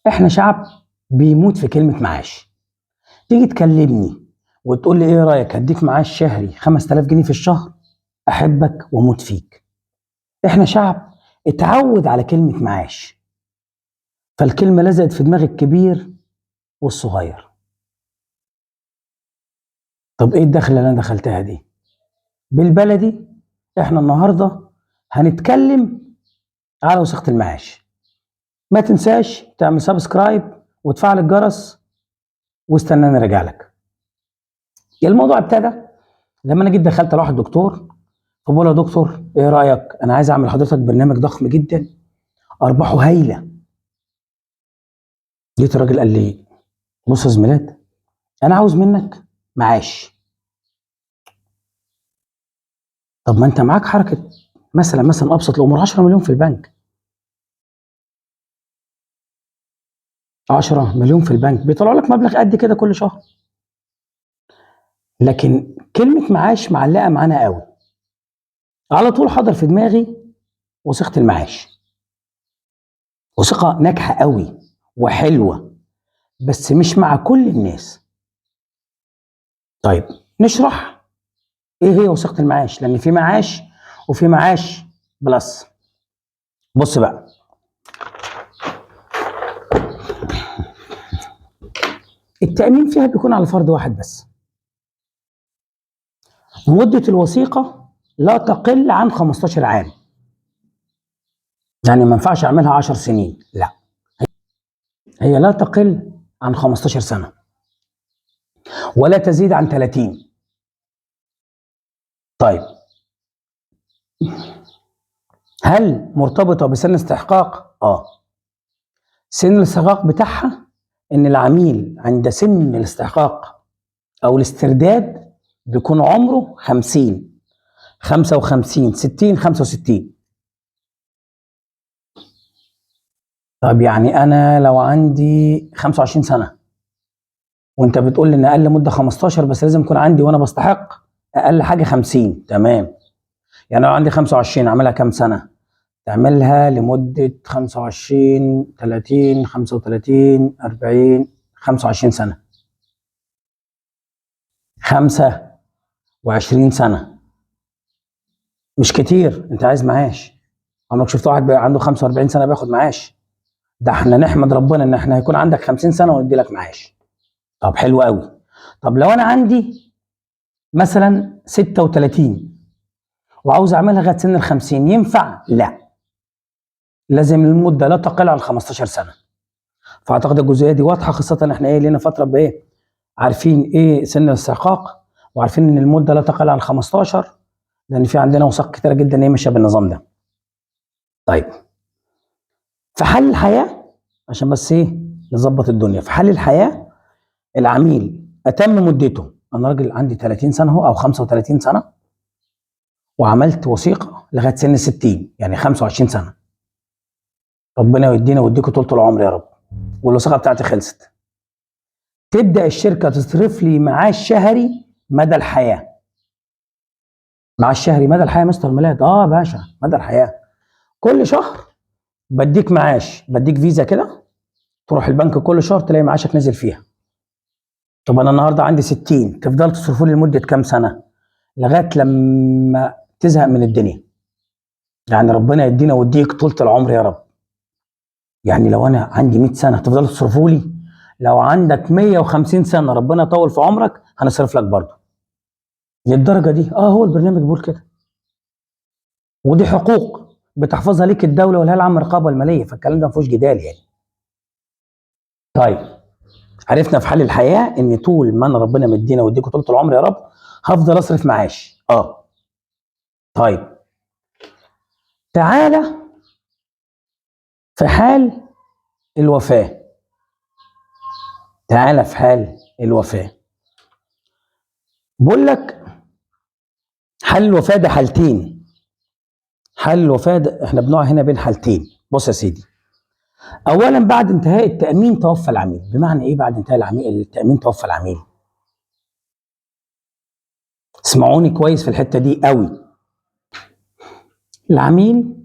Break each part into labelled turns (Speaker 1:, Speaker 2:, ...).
Speaker 1: احنا شعب بيموت في كلمة معاش. تيجي تكلمني وتقول لي ايه رأيك هديك معاش شهري 5000 جنيه في الشهر، احبك واموت فيك. احنا شعب اتعود على كلمة معاش، فالكلمة لزقت في دماغ الكبير والصغير. طب ايه الدخلة اللي انا دخلتها دي؟ بالبلدي احنا النهاردة هنتكلم على وثيقة المعاش. ما تنساش تعمل سبسكرايب وتفعل الجرس واستناني راجع لك. الموضوع ابتدى لما انا جيت دخلت على واحد دكتور، فبقول له يا دكتور ايه رايك، انا عايز اعمل لحضرتك برنامج ضخم جدا ارباحه هايله. جيت الراجل قال لي بص يا زميلات، انا عاوز منك معاش. طب ما انت معاك حركه، مثلا ابسط الامور 10 مليون في البنك. 10 مليون في البنك بيطلعوا لك مبلغ قد كده كل شهر. لكن كلمه معاش معلقه معانا قوي، على طول حاضر في دماغي وثيقه المعاش. وثيقه ناجحه قوي وحلوه، بس مش مع كل الناس. طيب نشرح ايه هي وثيقه المعاش، لان في معاش وفي معاش بلس. بص بقى، التأمين فيها بيكون على فرد واحد بس. مدة الوثيقة لا تقل عن 15 عام، يعني ما ينفعش اعملها 10 سنين، لا، هي لا تقل عن 15 سنة ولا تزيد عن 30. طيب، هل مرتبطة بسن استحقاق؟ سن الاستحقاق بتاعها ان العميل عند سن الاستحقاق او الاسترداد بيكون عمره 50 55 60 65. طب يعني انا لو عندي 25 سنه وانت بتقول لي ان اقل مده 15، بس لازم يكون عندي وانا بستحق اقل حاجه 50، تمام. يعني لو عندي 25 اعملها كام سنه؟ تعملها لمده 25 30 35 40 25 سنه، 25 سنه. مش كتير، انت عايز معاش. عمرك شفت واحد بقى عنده 45 سنه بياخد معاش؟ ده احنا نحمد ربنا ان احنا هيكون عندك 50 سنه وندي لك معاش. طب حلو قوي. طب لو انا عندي مثلا 36 وعاوز اعملها لغايه سن ال 50، ينفع؟ لا، لازم المده لا تقل عن 15 سنه. فاعتقد الجزئيه دي واضحه، خاصه ان احنا لنا فتره بايه، عارفين ايه سن الاستحقاق وعارفين ان المده لا تقل عن 15، لان في عندنا وثائق كتيره جدا هي ماشيه بالنظام ده. طيب، في حال الحياه، عشان بس ايه نظبط الدنيا، في حال الحياه العميل اتم مدته، انا راجل عندي 30 سنه اهو او 35 سنه وعملت وثيقه لغايه سن 60 يعني 25 سنه، ربنا يدينا ويديكم طول العمر يا رب، والوثيقه بتاعتي خلصت، تبدا الشركه تصرف لي معاش شهري مدى الحياه. معاش شهري مدى الحياه يا مستر ميلاد؟ اه باشا، مدى الحياه. كل شهر بديك معاش، بديك فيزا كده، تروح البنك كل شهر تلاقي معاشك نزل فيها. طب انا النهارده عندي 60، تفضل تصرفوا لي لمده كام سنه؟ لغايه لما تزهق من الدنيا. يعني ربنا يدينا ويديك طولة العمر يا رب. يعني لو انا عندي 100 سنه تفضلوا تصرفوا لي، لو عندك 150 سنه ربنا يطول في عمرك هنصرف لك برضه. للدرجه دي؟ هو البرنامج بيقول كده، ودي حقوق بتحفظها ليك الدوله والهيئه العامه للرقابه الماليه، فالكلام ده ما فيهوش جدال يعني. طيب، عرفنا في حال الحياه ان طول ما انا ربنا مدينا ويديكوا طول العمر يا رب هفضل اصرف معاش. طيب، تعالى في حال الوفاه. تعالى في حال الوفاه، بقول لك حال الوفاه ده حالتين. حال الوفاه ده احنا بنقع هنا بين حالتين. بص يا سيدي، اولا بعد انتهاء التامين توفى العميل. بمعنى ايه بعد انتهاء التامين توفى العميل؟ اسمعوني كويس في الحته دي قوي. العميل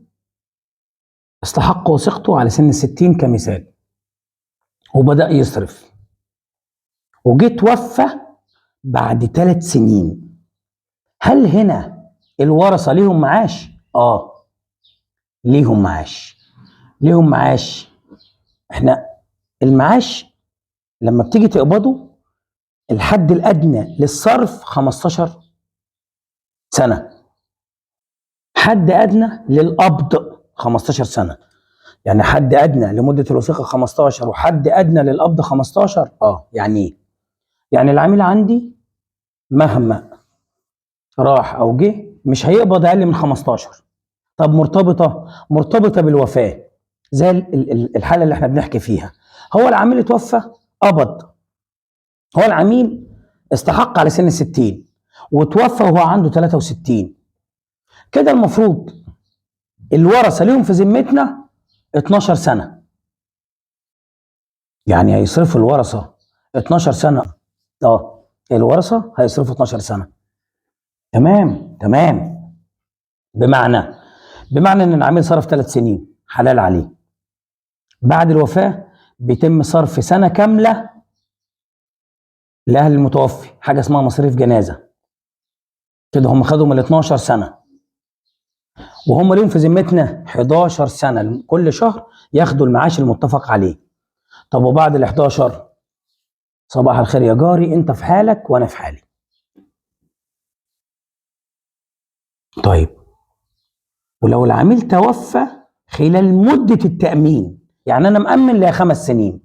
Speaker 1: استحق وثيقته على سن 60 كمثال، وبدأ يصرف وجيت توفى بعد 3 سنين، هل هنا الورثة ليهم معاش؟ ليهم معاش. ليهم معاش. احنا المعاش لما بتيجي تقبضه الحد الأدنى للصرف 15 سنة، حد أدنى للقبض 15 سنة، يعني حد أدنى لمدة الوثيقة 15 وحد أدنى للقبض 15. يعني إيه؟ يعني العميل عندي مهما راح أو جه مش هيقبض أقل من 15. طب مرتبطة بالوفاة، زي الحالة اللي احنا بنحكي فيها. هو العميل اتوفى قبض، هو العميل استحق على سن 60 وتوفى وهو عنده 63، كده المفروض الورثة ليهم في ذمتنا 12 سنة، يعني هيصرفوا الورثة 12 سنة. الورثة هيصرفوا 12 سنة. تمام. بمعنى ان العميل صرف 3 سنين حلال عليه، بعد الوفاة بيتم صرف سنة كاملة لأهل المتوفي، حاجة اسمها مصاريف جنازة. كده هم خدوا من 12 سنة، وهم ليهم في ذمتنا 11 سنة كل شهر ياخدوا المعاش المتفق عليه. طب وبعد ال 11 صباح الخير يا جاري، انت في حالك وانا في حالي. طيب ولو العميل توفى خلال مدة التأمين، يعني أنا مأمن لها 5 سنين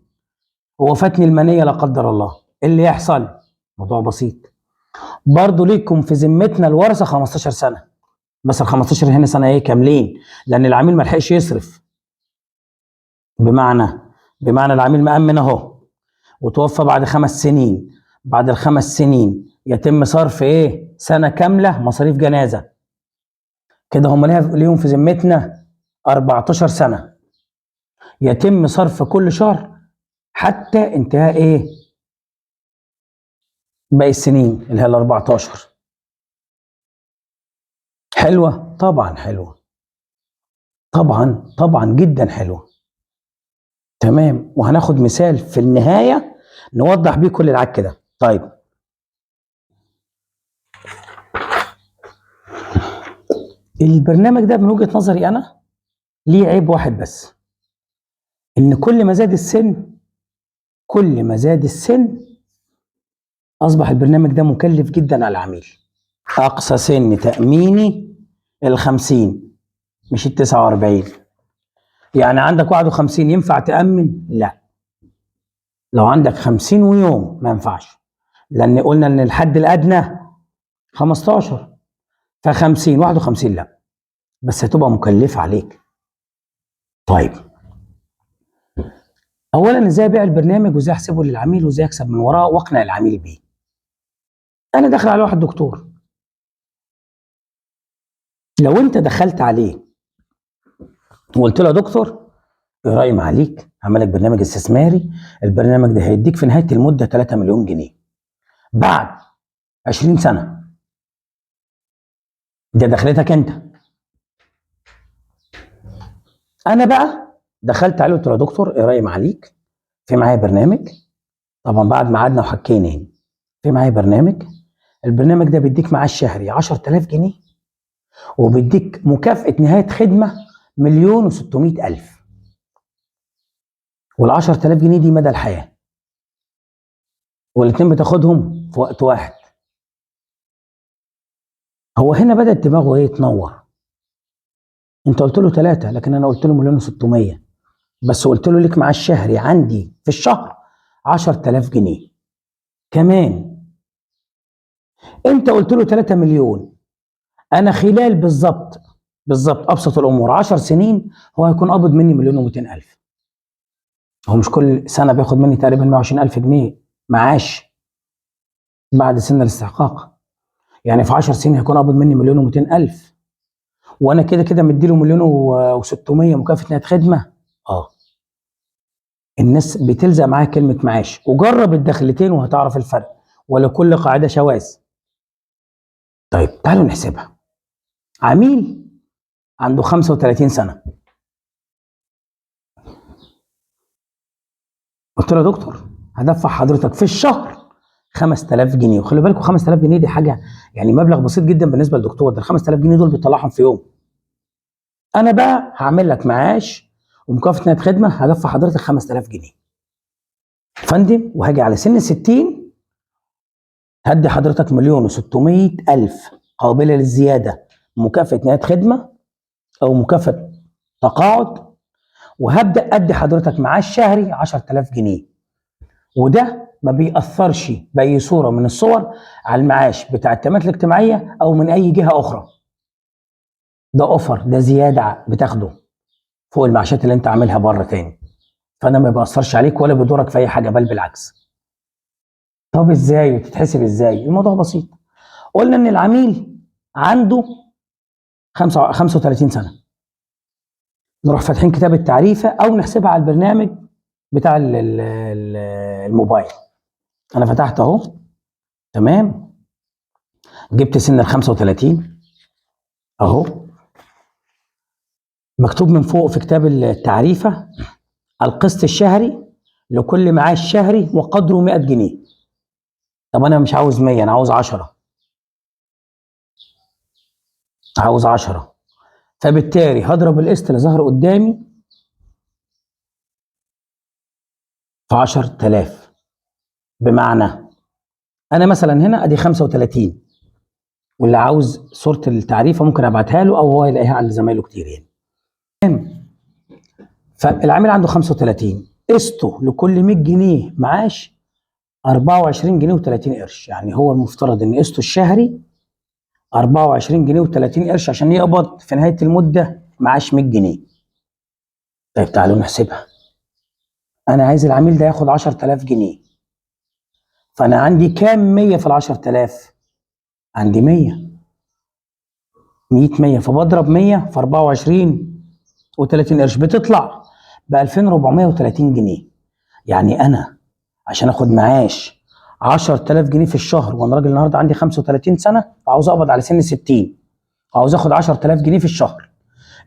Speaker 1: ووفاتني المنية لا قدر الله، إيه اللي يحصل؟ موضوع بسيط، برضه ليكم في ذمتنا الورثة 15 سنة، بس ال 15 هنا سنة إيه كاملين، لأن العميل ما لحقش يصرف. بمعنى العميل مأمن أهو وتوفى بعد 5 سنين، بعد ال5 سنين يتم صرف إيه؟ سنة كاملة مصاريف جنازة. كده هم ليهم في ذمتنا 14 سنة يتم صرف كل شهر حتى انتهاء ايه؟ باقي السنين اللي هي ال 14. حلوة؟ طبعا حلوة، طبعا جدا حلوة. تمام، وهناخد مثال في النهاية نوضح بيه كل العك ده. طيب البرنامج ده من وجهة نظري أنا ليه عيب واحد بس، إن كل ما زاد السن أصبح البرنامج ده مكلف جدا على العميل. أقصى سن تأميني ال50 مش ال49. يعني عندك 51 ينفع تأمن؟ لا، لو عندك 50 ويوم ما ينفعش، لأن قلنا إن الحد الأدنى 15، ف50 51 لا، بس هتبقى مكلفة عليك. طيب أولا إزاي أبيع البرنامج وإزاي أحسبه للعميل وإزاي أكسب من وراه وأقنع العميل بيه؟ أنا داخل على واحد دكتور، لو أنت دخلت عليه وقلت له يا دكتور إيه رأي معاليك هعمل لك برنامج استثماري، البرنامج ده هيديك في نهاية المدة 3 مليون جنيه بعد 20 سنة، ده دخلتك أنت. أنا بقى دخلت عليه قلت له يا دكتور إيه رأي معاليك في معايا برنامج، طبعا بعد ما قعدنا وحكينا يعني، في معايا برنامج، البرنامج ده بيديك معاش شهري 10000 جنيه وبيديك مكافأة نهاية خدمة 1,600,000، وال 10000 جنيه دي مدى الحياة، والاتنين بتاخدهم في وقت واحد. هو هنا بدأت دماغه ايه تنور، انت قلت له 3 لكن انا قلت له 1,600,000 بس قلت له ليك معاش شهري عندي في الشهر 10000 جنيه كمان، انت قلت له 3 مليون، انا خلال بالظبط ابسط الامور 10 سنين هو هيكون قابض مني 1,200,000. هو مش كل سنه بياخد مني تقريبا 120,000 جنيه معاش بعد سن الاستحقاق، يعني في 10 سنين هيكون قابض مني 1,200,000 وانا كده كده مديله 1,600,000 مكافاه نهايه خدمه. الناس بتلزق معاها كلمه معاش، وجرب الدخلتين وهتعرف الفرق، ولكل قاعده شواذ. طيب تعالوا نحسبها. عميل عنده 35 سنه قلت له يا دكتور هدفع حضرتك في الشهر 5000 جنيه، وخلي بالكم 5000 جنيه دي حاجه يعني مبلغ بسيط جدا بالنسبه للدكتور، ده ال 5000 جنيه دول بيطلعهم في يوم. انا بقى هعمل لك معاش ومكافاه نهايه خدمه، هدفع حضرتك 5000 جنيه يا فندم، وهاجي على سن 60 هدي حضرتك 1,600,000 قابله للزياده، مكافاه نهايه خدمه او مكافاه تقاعد، وهبدا ادي حضرتك معاش شهري 10000 جنيه، وده ما بيأثرش بأي صورة من الصور على المعاش بتاع التأمينات الاجتماعية أو من أي جهة أخرى. ده أوفر، ده زيادة بتاخده فوق المعاشات اللي أنت عاملها بره تاني، فأنا ما بيأثرش عليك ولا بيضرك في أي حاجة، بل بالعكس. طب إزاي وتتحسب إزاي؟ الموضوع بسيط. قلنا إن العميل عنده 35 سنة، نروح فاتحين كتاب التعريفة أو نحسبها على البرنامج بتاع الموبايل. أنا فتحت أهو، تمام، جبت سن ال 35 اهو، مكتوب من فوق في كتاب التعريفة القسط الشهري لكل معاش شهري وقدره 100 جنيه. طب انا مش عاوز 100، انا عاوز 10، عاوز 10، فبالتالي هضرب القسط اللي ظهر قدامي في 10000. بمعنى انا مثلا هنا ادي 35، واللي عاوز صورة التعريفة ممكن ابعتها له او هو يلاقيها عند زمايله كتير يعني. فالعامل عنده 35، قسطه لكل 100 جنيه معاش 24 جنيه و30 قرش، يعني هو المفترض ان قسطه الشهري 24 جنيه و30 قرش عشان يقبض في نهايه المده معاش 100 جنيه. طيب تعالوا نحسبها. انا عايز العميل ده ياخد 10000 جنيه، فانا عندي كام 100 في ال 10000؟ عندي 100 100 فبضرب 100 في 24 و30 قرش بتطلع ب 2430 جنيه. يعني انا عشان اخد معاش 10000 جنيه في الشهر، وانا راجل النهارده عندي 35 سنه وعاوز اقبض على سن 60، عاوز اخد 10000 جنيه في الشهر،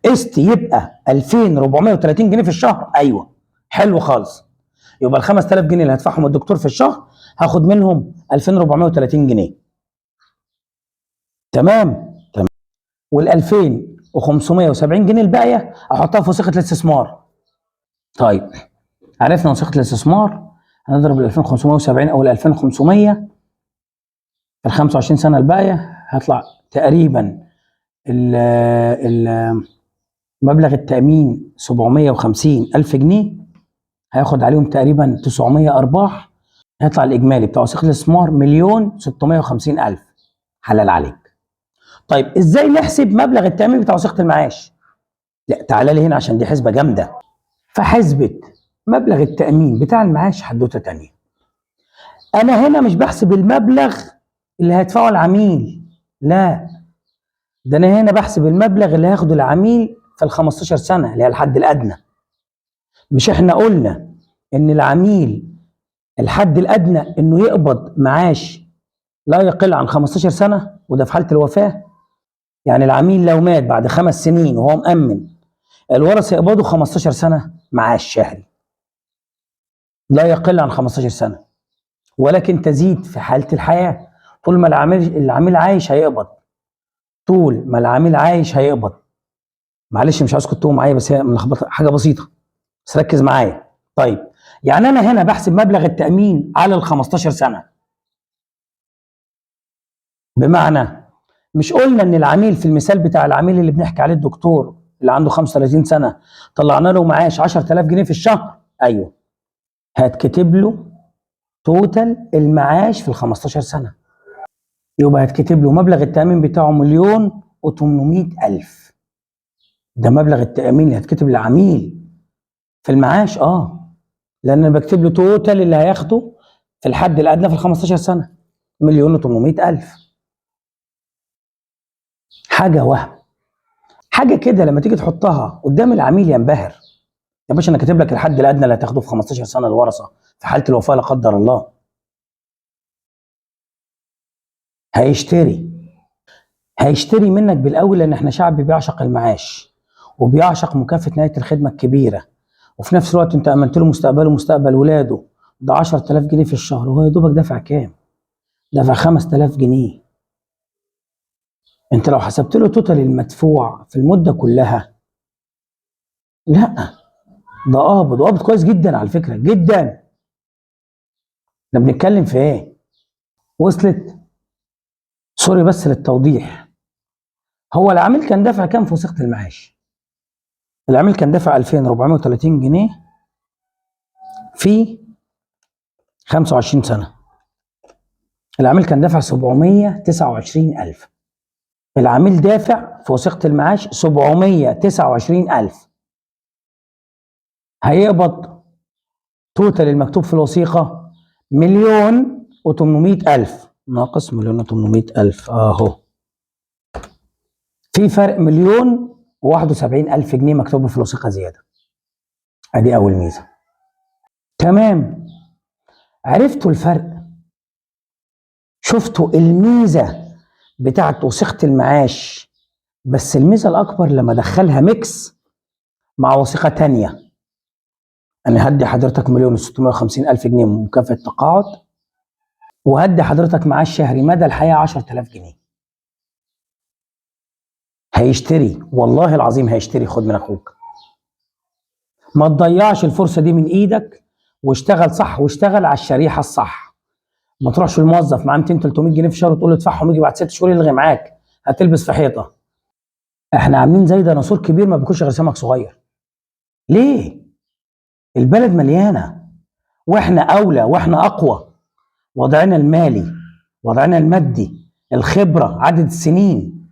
Speaker 1: قسط يبقى 2430 جنيه في الشهر. ايوه، حلو خالص. يبقى ال 5000 جنيه اللي هدفعهم الدكتور في الشهر هاخد منهم 2430 جنيه. تمام تمام. وال 2570 جنيه الباقيه احطها في وثيقه الاستثمار. طيب عرفنا وثيقه الاستثمار، هنضرب ال 2570 او ال 2500 في ال 25 سنه الباقيه، هيطلع تقريبا مبلغ التأمين 750 ألف جنيه، هياخد عليهم تقريبا 900 أرباح، هيطلع الإجمالي بتاع وثيقة الاستثمار 1,650,000. حلال عليك. طيب إزاي نحسب مبلغ التأمين بتاع وثيقة المعاش؟ لا تعالى لي هنا عشان دي حسبة جامدة. فحسبة مبلغ التأمين بتاع المعاش حدوتة تانية. أنا هنا مش بحسب المبلغ اللي هيدفعه العميل، لا، ده أنا هنا بحسب المبلغ اللي هياخده العميل في ال 15 سنة اللي هي الحد الأدنى. مش احنا قلنا ان العميل الحد الادنى انه يقبض معاش لا يقل عن 15 سنه، وده في حاله الوفاه. يعني العميل لو مات بعد 5 سنين وهو مأمن، الورثه يقبضوا 15 سنه معاش شهري لا يقل عن 15 سنه، ولكن تزيد في حاله الحياه. طول ما العميل عايش هيقبض، طول ما العميل عايش هيقبض. معلش مش عايزكم تتوهوا معايا، بس هي ملخبطه، حاجه بسيطه بس ركز معايا. طيب يعني انا هنا بحسب مبلغ التأمين على ال 15 سنه. بمعنى مش قلنا ان العميل في المثال بتاع العميل اللي بنحكي عليه الدكتور اللي عنده 35 سنه طلعنا له معاش 10000 جنيه في الشهر؟ ايوه، هتكتب له توتال المعاش في ال 15 سنه، يبقى هتكتب له مبلغ التأمين بتاعه 1,800,000. ده مبلغ التأمين اللي هتكتب للعميل في المعاش، لان انا بكتب له توتال اللي هياخده في الحد الادنى في ال 15 سنه 1,800,000. حاجه وهم، حاجه كده لما تيجي تحطها قدام العميل ينبهر. يا باشا انا كاتب لك الحد الادنى اللي هتاخده في 15 سنه الورثه في حاله الوفاه لا قدر الله. هيشتري منك بالاول، لان احنا شعب بيعشق المعاش وبيعشق مكافاه نهايه الخدمه الكبيره، وفي نفس الوقت انت امنت له مستقبله ومستقبل ولاده، ده 10000 جنيه في الشهر، وهو يا دوبك دافع كام؟ دافع 5000 جنيه. انت لو حسبت له توتال المدفوع في المده كلها، لا ده قابض كويس جدا على فكره، جدا. احنا بنتكلم في ايه؟ وصلت؟ سوري بس للتوضيح، هو العامل كان دافع كام في وثيقه المعاش؟ العامل كان دافع 2430 جنيه في 25 سنه. العامل كان دافع 729000. العميل دافع في وثيقة المعاش 729000. هيقبض توتال المكتوب في الوثيقة 1,800,000 ناقص 1,800,000 اهو. في فرق 1,071,000 جنيه مكتوب في الوثيقة زيادة. ادي أول ميزة. تمام، عرفتوا الفرق؟ شفتوا الميزة بتاعت وثيقة المعاش، بس الميزة الأكبر لما دخلها ميكس مع وثيقة تانية. أنا هدي حضرتك 1,650,000 جنيه مكافأة تقاعد، وهدي حضرتك معاش شهري مدى الحياة 10000 جنيه. هيشتري، والله العظيم هيشتري. خد من أخوك، ما تضيعش الفرصة دي من إيدك، واشتغل صح، واشتغل على الشريحة الصح. ما تروحش الموظف معاه 200 300 جنيه في الشهر وتقول له ادفعهم ويجي بعد 6 شهور يلغي معاك، هتلبس في حيطة. احنا عاملين زي ديناصور كبير ما بياكلش غير سمك صغير. ليه؟ البلد مليانة، واحنا أولى واحنا أقوى. وضعنا المالي، وضعنا المادي، الخبرة، عدد السنين.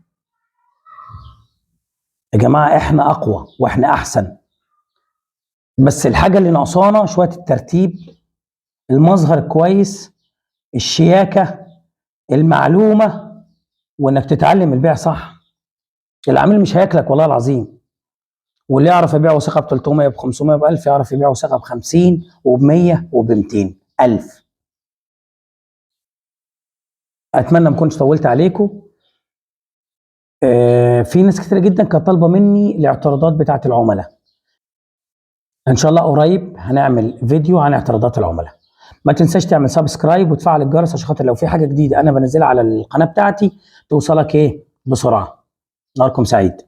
Speaker 1: يا جماعة احنا أقوى واحنا أحسن، بس الحاجة اللي ناقصانا شوية الترتيب، المظهر الكويس، الشياكة، المعلومة، وإنك تتعلم البيع صح. العميل مش هياكلك والله العظيم. واللي يعرف يبيع وثيقة ب 300 ب 500 ب 1000 يعرف يبيع وثيقة ب 50 وب 100 وب 200,000. أتمنى ما كنتش طولت عليكم. في ناس كتير جدا كانت طالبة مني الاعتراضات بتاعة العملاء. ان شاء الله قريب هنعمل فيديو عن اعتراضات العملاء. ما تنساش تعمل سبسكرايب وتفعل الجرس عشان خاطر لو في حاجه جديده انا بنزلها على القناه بتاعتي توصلك بسرعه. نهاركم سعيد.